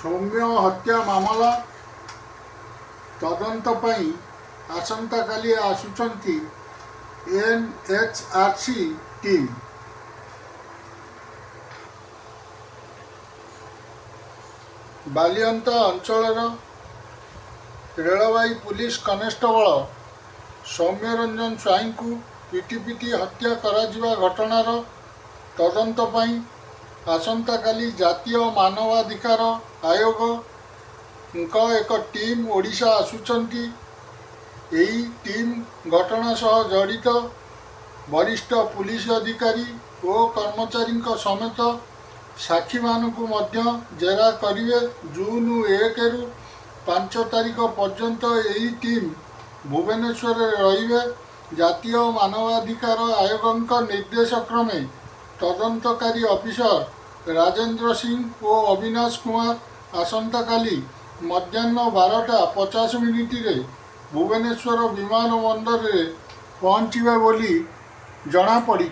सौम्य हत्या मामला तदंत पई आसंता काली आसुचंती एनएचआरसी टीम। बालियंत अंचल railway police constable Soumya Ranjan Swain को पिटी पिटी हत्या करा घटनार तदंत पई आसंता काली जातीय मानवाधिकार आयोग एक टीम ओडिशा आसुचंती। एही टीम घटना सह जड़ित वरिष्ठ पुलिस अधिकारी और कर्मचारी समेत साक्षी मानकु मध्य जेरा करिवे। जून 1 रु 5 तारिख पर्यंत एही टीम भुवनेश्वर रहिबे। जातीय मानवाधिकार आयोग निर्देश क्रमे तदंतकारी ऑफिसर राजेंद्र सिंह और अविनाश कुमार आसंता काली मध्याह्न 12:50 भुवनेश्वर विमान बंदर रे पहुँचे बोली जना पड़ी।